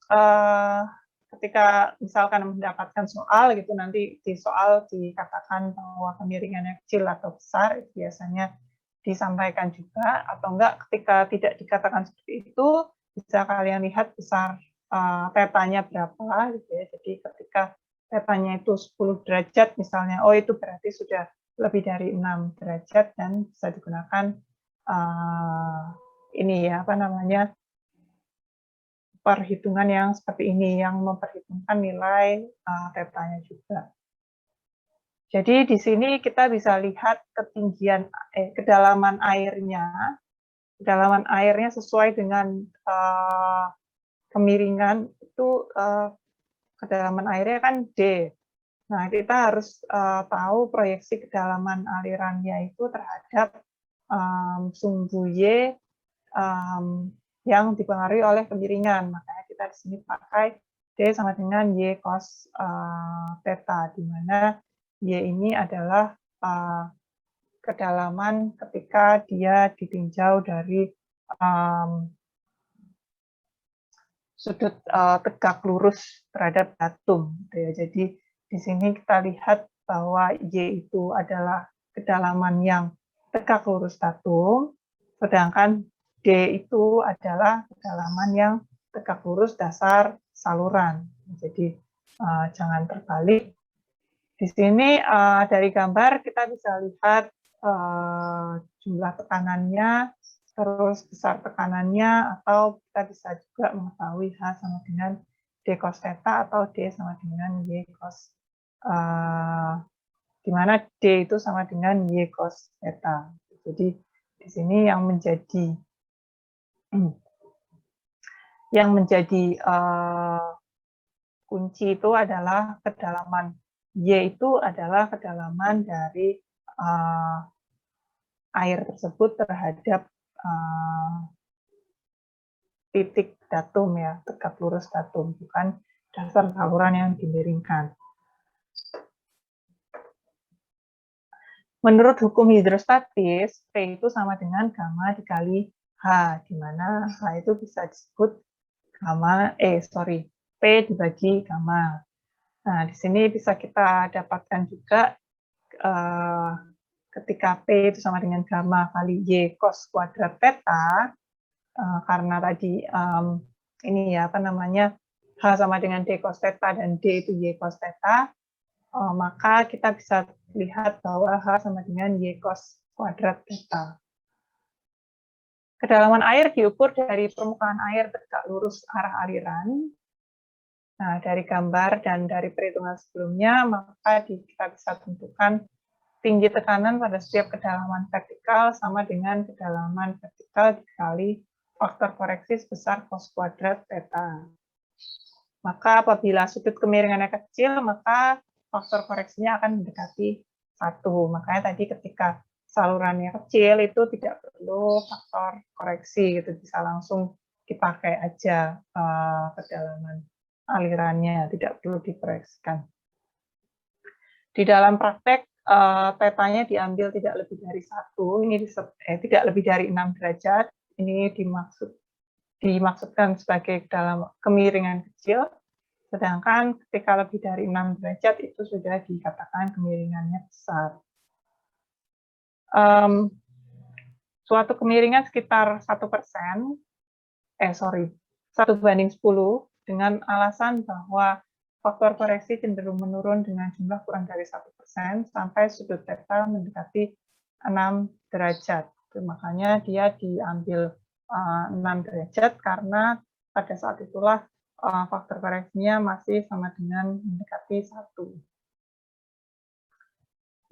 ketika misalkan mendapatkan soal gitu, nanti di soal dikatakan bahwa kemiringannya kecil atau besar, itu biasanya disampaikan juga, atau enggak ketika tidak dikatakan seperti itu, bisa kalian lihat besar tetanya berapa, gitu ya. Jadi ketika tetanya itu 10 derajat misalnya, oh itu berarti sudah lebih dari 6 derajat dan bisa digunakan ini ya, apa namanya, perhitungan yang seperti ini, yang memperhitungkan nilai tetanya juga. Jadi di sini kita bisa lihat ketinggian, kedalaman airnya. Kedalaman airnya sesuai dengan kemiringan itu, kedalaman airnya kan D. Nah, kita harus tahu proyeksi kedalaman alirannya itu terhadap sumbu Y yang dipengaruhi oleh kemiringan. Makanya kita di sini pakai D sama dengan Y cos theta, di mana Y ini adalah kedalaman ketika dia ditinjau dari sudut tegak lurus terhadap datum. Gitu ya. Jadi di sini kita lihat bahwa Y itu adalah kedalaman yang tegak lurus datum, sedangkan D itu adalah kedalaman yang tegak lurus dasar saluran. Jadi jangan terbalik. Di sini dari gambar kita bisa lihat jumlah tekanannya, terus besar tekanannya, atau kita bisa juga mengetahui H sama dengan D cos theta atau D sama dengan Y cos, di mana D itu sama dengan Y cos theta. Jadi di sini yang menjadi kunci itu adalah kedalaman Y itu adalah kedalaman dari air tersebut terhadap titik datum ya, tegak lurus datum, bukan dasar saluran yang dimiringkan. Menurut hukum hidrostatis, P itu sama dengan gamma dikali H, di mana H itu bisa disebut P dibagi gamma. Nah, di sini bisa kita dapatkan juga ketika P itu sama dengan gamma kali Y cos kuadrat theta, karena tadi ini ya, H sama dengan D cos theta dan D itu Y cos theta, maka kita bisa lihat bahwa H sama dengan Y cos kuadrat theta. Kedalaman air diukur dari permukaan air tegak lurus arah aliran. Nah, dari gambar dan dari perhitungan sebelumnya, maka kita bisa tentukan tinggi tekanan pada setiap kedalaman vertikal sama dengan kedalaman vertikal dikali faktor koreksi sebesar cos kuadrat theta. Maka apabila sudut kemiringannya kecil, maka faktor koreksinya akan mendekati 1. Makanya tadi ketika salurannya kecil itu tidak perlu faktor koreksi, gitu, bisa langsung dipakai aja kedalaman alirannya, tidak perlu dikoreksikan. Di dalam praktek, tetanya diambil tidak lebih dari 1, ini tidak lebih dari 6 derajat, ini dimaksudkan sebagai dalam kemiringan kecil, sedangkan ketika lebih dari 6 derajat itu sudah dikatakan kemiringannya besar. Suatu kemiringan sekitar 1%, 1/10, dengan alasan bahwa faktor koreksi cenderung menurun dengan jumlah kurang dari 1% sampai sudut theta mendekati 6 derajat. Makanya dia diambil 6 derajat karena pada saat itulah faktor koreksinya masih sama dengan mendekati 1.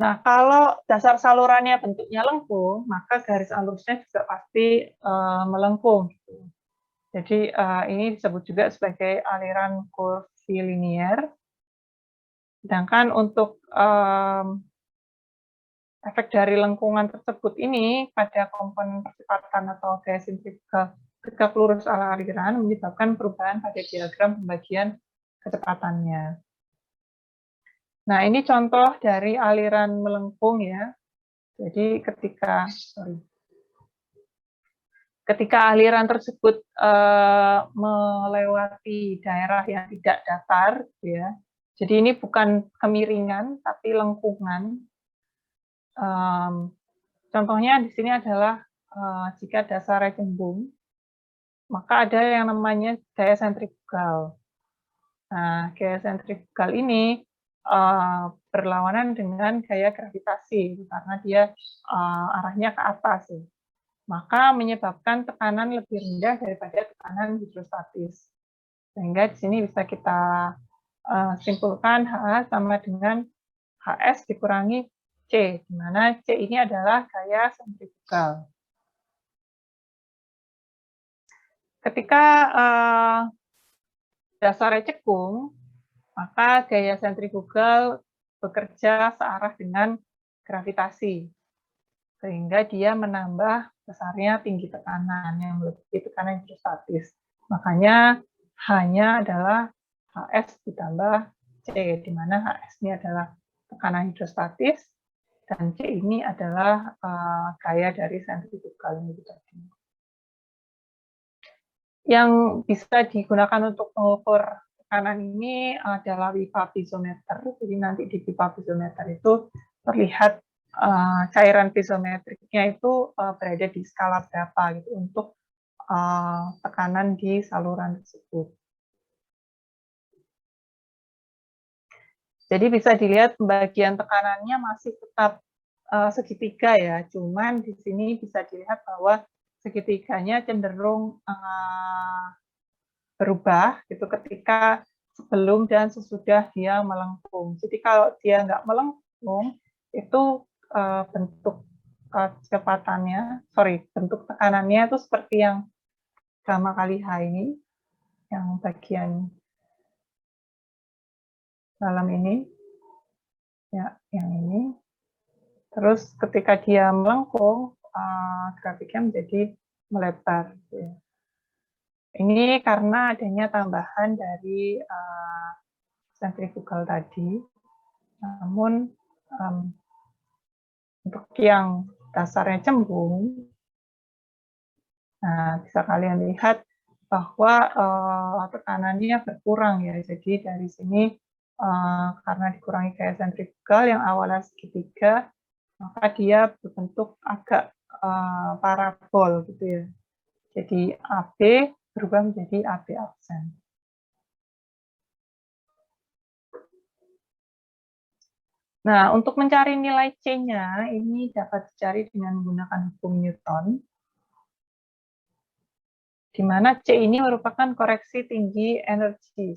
Nah, kalau dasar salurannya bentuknya lengkung, maka garis arusnya juga pasti melengkung. Jadi ini disebut juga sebagai aliran kurvilinier. Sedangkan untuk efek dari lengkungan tersebut ini pada komponen percepatan atau gaya sentrifugal tegak lurus ala aliran menyebabkan perubahan pada diagram pembagian kecepatannya. Nah, ini contoh dari aliran melengkung ya. Jadi ketika aliran tersebut melewati daerah yang tidak datar, ya. Jadi ini bukan kemiringan, tapi lengkungan. Contohnya di sini adalah jika dasarnya cembung, maka ada yang namanya gaya sentrifugal. Nah, gaya sentrifugal ini berlawanan dengan gaya gravitasi, karena dia arahnya ke atas. Ya. Maka menyebabkan tekanan lebih rendah daripada tekanan hidrostatis. Sehingga di sini bisa kita simpulkan H sama dengan HS dikurangi C, di mana C ini adalah gaya sentrifugal. Ketika dasarnya cekung, maka gaya sentrifugal bekerja searah dengan gravitasi, sehingga dia menambah besarnya tinggi tekanan yang melebihi tekanan hidrostatis. Makanya H-nya adalah HS ditambah C, di mana HS ini adalah tekanan hidrostatis, Dan C ini adalah gaya dari sentrifugal ini tadi. Yang bisa digunakan untuk mengukur tekanan ini adalah pipa piezometer. Jadi nanti di pipa piezometer itu terlihat cairan piezometriknya itu berada di skala berapa gitu untuk tekanan di saluran tersebut. Jadi bisa dilihat pembagian tekanannya masih tetap segitiga ya, cuman di sini bisa dilihat bahwa segitiganya cenderung berubah gitu ketika sebelum dan sesudah dia melengkung. Jadi kalau dia nggak melengkung, itu bentuk bentuk tekanannya itu seperti yang gamma kali H ini, yang bagian dalam ini, ya, yang ini. Terus ketika dia melengkung, grafiknya menjadi melebar. Ini karena adanya tambahan dari sentrifugal tadi. Namun untuk yang dasarnya cembung, nah bisa kalian lihat bahwa tekanannya berkurang ya. Jadi dari sini karena dikurangi gaya sentrifugal yang awalnya segitiga, maka dia berbentuk agak parabol gitu ya. Jadi AB berubah menjadi AB absen. Nah, untuk mencari nilai C-nya, ini dapat dicari dengan menggunakan hukum Newton, di mana C ini merupakan koreksi tinggi energi.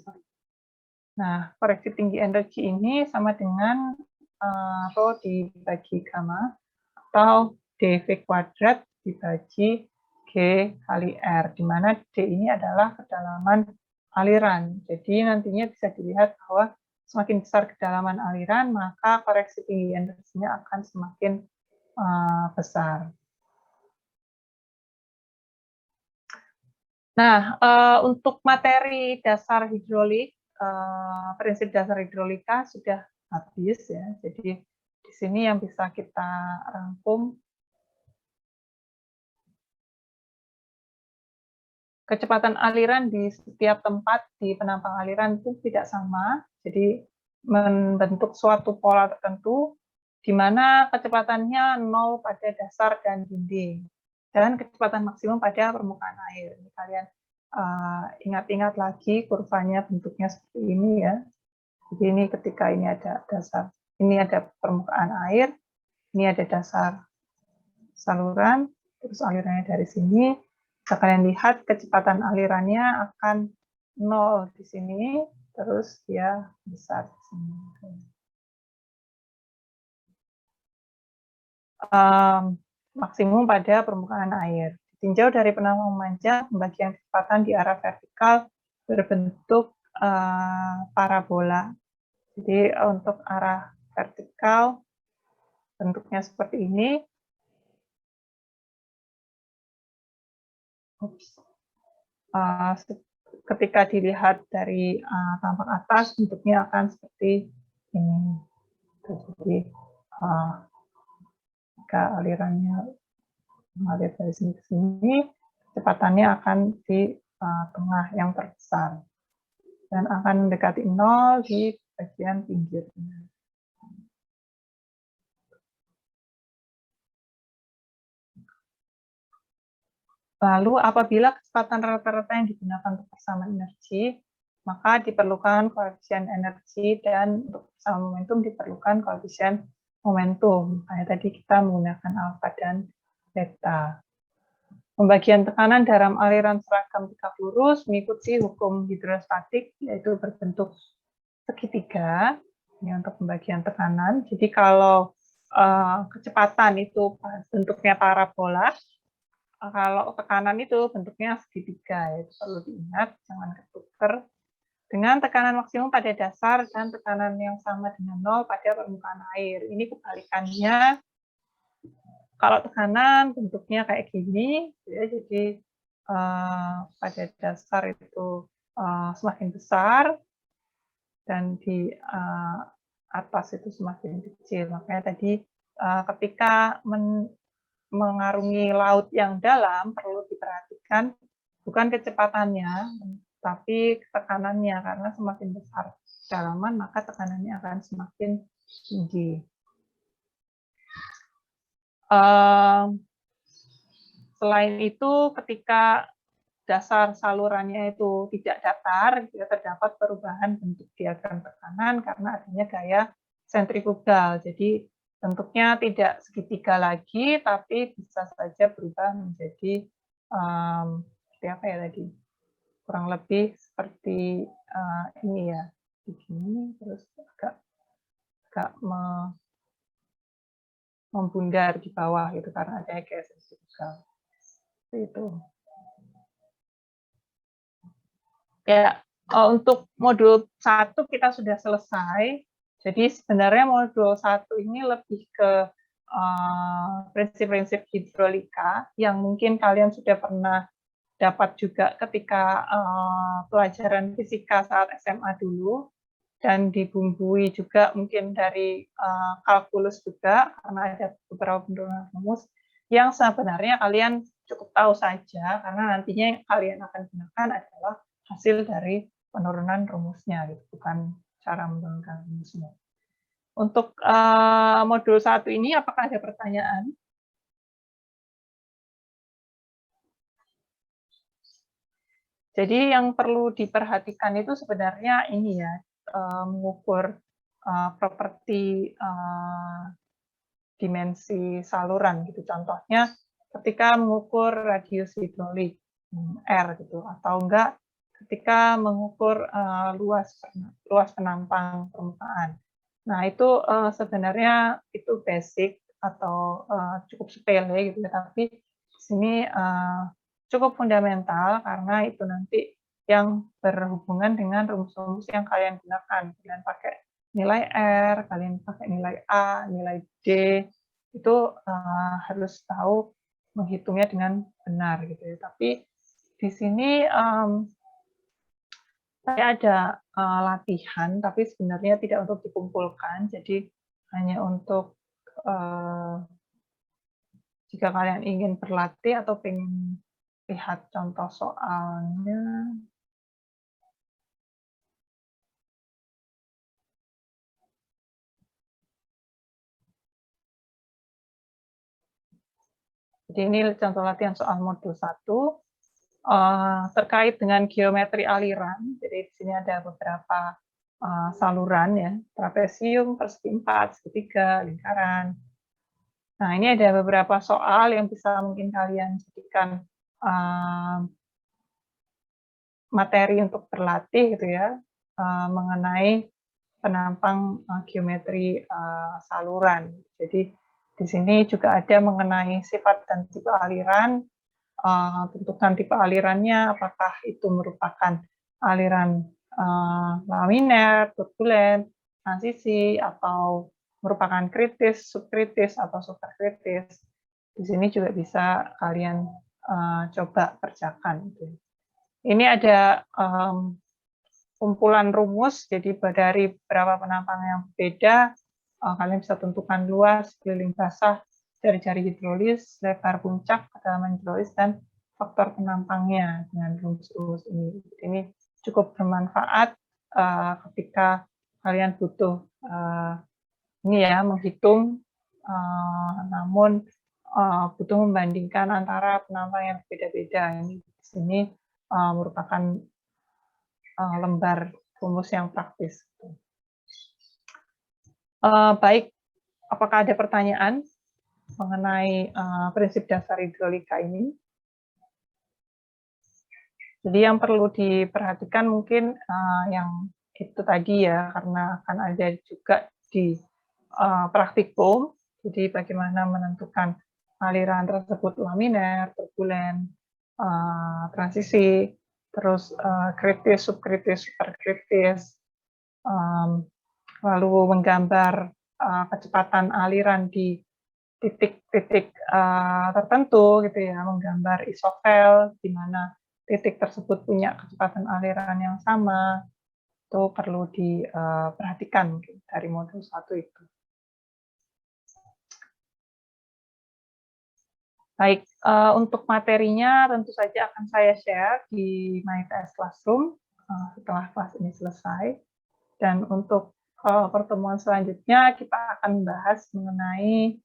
Nah, koreksi tinggi energi ini sama dengan rho dibagi gamma, atau dV kuadrat dibagi G kali R, di mana D ini adalah kedalaman aliran. Jadi nantinya bisa dilihat bahwa semakin besar kedalaman aliran, maka koreksi tinggi energinya akan semakin besar. Nah, untuk materi dasar hidrolik, prinsip dasar hidrolika sudah habis ya. Jadi di sini yang bisa kita rangkum, kecepatan aliran di setiap tempat di penampang aliran itu tidak sama. Jadi membentuk suatu pola tertentu di mana kecepatannya 0 pada dasar dan dinding, dan kecepatan maksimum pada permukaan air. Ini kalian ingat-ingat lagi kurvanya bentuknya seperti ini ya. Jadi ini ketika ini ada dasar, ini ada permukaan air, ini ada dasar saluran, terus alirannya dari sini. Bisa kalian lihat kecepatan alirannya akan 0 di sini, terus dia besar di sini. Maksimum pada permukaan air. Ditinjau dari penampang memanjang, pembagian kecepatan di arah vertikal berbentuk parabola. Jadi untuk arah vertikal bentuknya seperti ini. Ketika dilihat dari tampak atas, bentuknya akan seperti ini. Jadi jika alirannya mengalir dari sini ke sini, kecepatannya akan di tengah yang terbesar dan akan mendekati 0 di bagian pinggirnya. Lalu apabila kecepatan rata-rata yang digunakan untuk persamaan energi, maka diperlukan koefisien energi, dan untuk persamaan momentum diperlukan koefisien momentum. Kayak tadi kita menggunakan alfa dan beta. Pembagian tekanan dalam aliran seragam tegak lurus mengikuti hukum hidrostatik, yaitu berbentuk segitiga. Ini untuk pembagian tekanan. Jadi kalau kecepatan itu bentuknya parabola, kalau tekanan itu bentuknya segitiga, itu perlu diingat, jangan ketuker. Dengan tekanan maksimum pada dasar dan tekanan yang sama dengan 0 pada permukaan air. Ini kebalikannya. Kalau tekanan bentuknya kayak gini, ya, jadi pada dasar itu semakin besar dan di atas itu semakin kecil. Makanya tadi ketika mengarungi laut yang dalam perlu diperhatikan bukan kecepatannya, tapi tekanannya, karena semakin besar kedalaman maka tekanannya akan semakin tinggi. Selain itu, ketika dasar salurannya itu tidak datar, terdapat perubahan bentuk diagram tekanan karena adanya gaya sentrifugal. Jadi bentuknya tidak segitiga lagi, tapi bisa saja berubah menjadi seperti apa ya tadi? Kurang lebih seperti ini ya, begini, terus agak membundar di bawah gitu karena ada gaya sentrifugal. Seperti itu. Ya, untuk modul 1 kita sudah selesai. Jadi sebenarnya modul 1 ini lebih ke prinsip-prinsip hidrolika yang mungkin kalian sudah pernah dapat juga ketika pelajaran fisika saat SMA dulu, dan dibumbui juga mungkin dari kalkulus juga, karena ada beberapa penurunan rumus yang sebenarnya kalian cukup tahu saja, karena nantinya yang kalian akan gunakan adalah hasil dari penurunan rumusnya, gitu, bukan cara menurunkan rumusnya. Untuk modul 1 ini, apakah ada pertanyaan? Jadi yang perlu diperhatikan itu sebenarnya ini ya, mengukur properti dimensi saluran gitu. Contohnya ketika mengukur radius hidrolik R gitu, atau enggak ketika mengukur luas penampang permukaan. Nah, itu sebenarnya itu basic atau cukup sepele gitu ya, tapi di sini cukup fundamental karena itu nanti yang berhubungan dengan rumus-rumus yang kalian gunakan. Kalian pakai nilai R, kalian pakai nilai A, nilai D, itu harus tahu menghitungnya dengan benar gitu ya. Tapi di sini saya ada latihan, tapi sebenarnya tidak untuk dikumpulkan, jadi hanya untuk jika kalian ingin berlatih atau ingin lihat contoh soalnya. Jadi ini contoh latihan soal modul 1 terkait dengan geometri aliran. Jadi di sini ada beberapa saluran ya, trapesium, persegi 4, segitiga, lingkaran. Nah, ini ada beberapa soal yang bisa mungkin kalian jadikan materi untuk berlatih gitu ya, mengenai penampang geometri saluran. Jadi di sini juga ada mengenai sifat dan tipe aliran, bentukan tipe alirannya, apakah itu merupakan aliran laminer, turbulen, transisi, atau merupakan kritis, subkritis, atau superkritis. Di sini juga bisa kalian coba kerjakan. Ini ada kumpulan rumus, jadi dari beberapa penampang yang berbeda, kalian bisa tentukan luas, keliling basah, jari-jari hidrolis, lebar puncak, kedalaman hidrolis, dan faktor penampangnya dengan rumus-rumus ini. Ini cukup bermanfaat ketika kalian butuh ini ya, menghitung, namun butuh membandingkan antara penampang yang berbeda-beda. Ini di sini merupakan lembar rumus yang praktis. Baik, apakah ada pertanyaan mengenai prinsip dasar hidrolika ini? Jadi yang perlu diperhatikan mungkin yang itu tadi ya, karena akan ada juga di praktikum, jadi bagaimana menentukan aliran tersebut laminer, turbulen, transisi, terus kritis, subkritis, superkritis, lalu menggambar kecepatan aliran di titik-titik tertentu gitu ya, menggambar isofel di mana titik tersebut punya kecepatan aliran yang sama, itu perlu diperhatikan dari modul 1 itu. Baik, untuk materinya tentu saja akan saya share di MyTS Classroom setelah kelas ini selesai. Dan untuk pertemuan selanjutnya kita akan membahas mengenai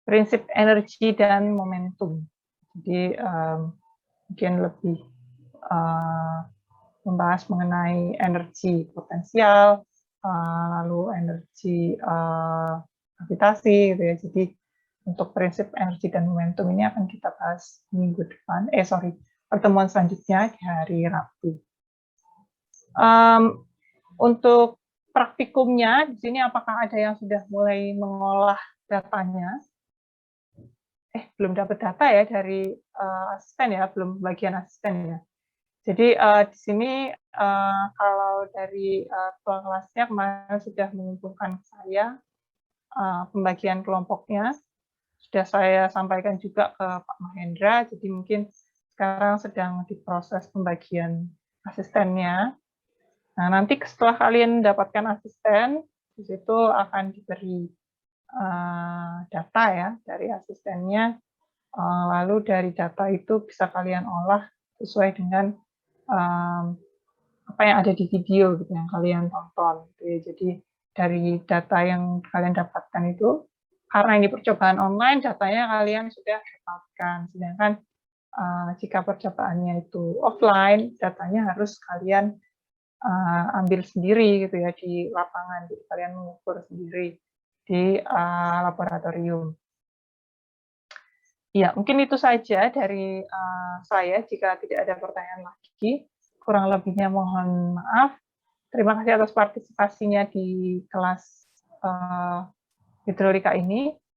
prinsip energi dan momentum. Jadi mungkin lebih membahas mengenai energi potensial, lalu energi gravitasi, gitu ya. Jadi untuk prinsip energi dan momentum ini akan kita bahas minggu depan. Pertemuan selanjutnya di hari Rabu. Untuk praktikumnya di sini apakah ada yang sudah mulai mengolah datanya? Belum dapat data ya dari asisten ya, belum bagian asisten ya. Jadi di sini kalau dari ketua kelasnya kemarin sudah mengumpulkan saya pembagian kelompoknya, sudah saya sampaikan juga ke Pak Mahendra, jadi mungkin sekarang sedang diproses pembagian asistennya. Nah, nanti setelah kalian mendapatkan asisten, di situ akan diberi data ya dari asistennya, lalu dari data itu bisa kalian olah sesuai dengan apa yang ada di video gitu yang kalian tonton. Gitu ya. Jadi dari data yang kalian dapatkan itu, karena ini percobaan online, datanya kalian sudah dapatkan. Sedangkan jika percobaannya itu offline, datanya harus kalian ambil sendiri gitu ya di lapangan. Jadi kalian mengukur sendiri di laboratorium. Ya, mungkin itu saja dari saya. Jika tidak ada pertanyaan lagi, kurang lebihnya mohon maaf. Terima kasih atas partisipasinya di kelas hidrolika ini.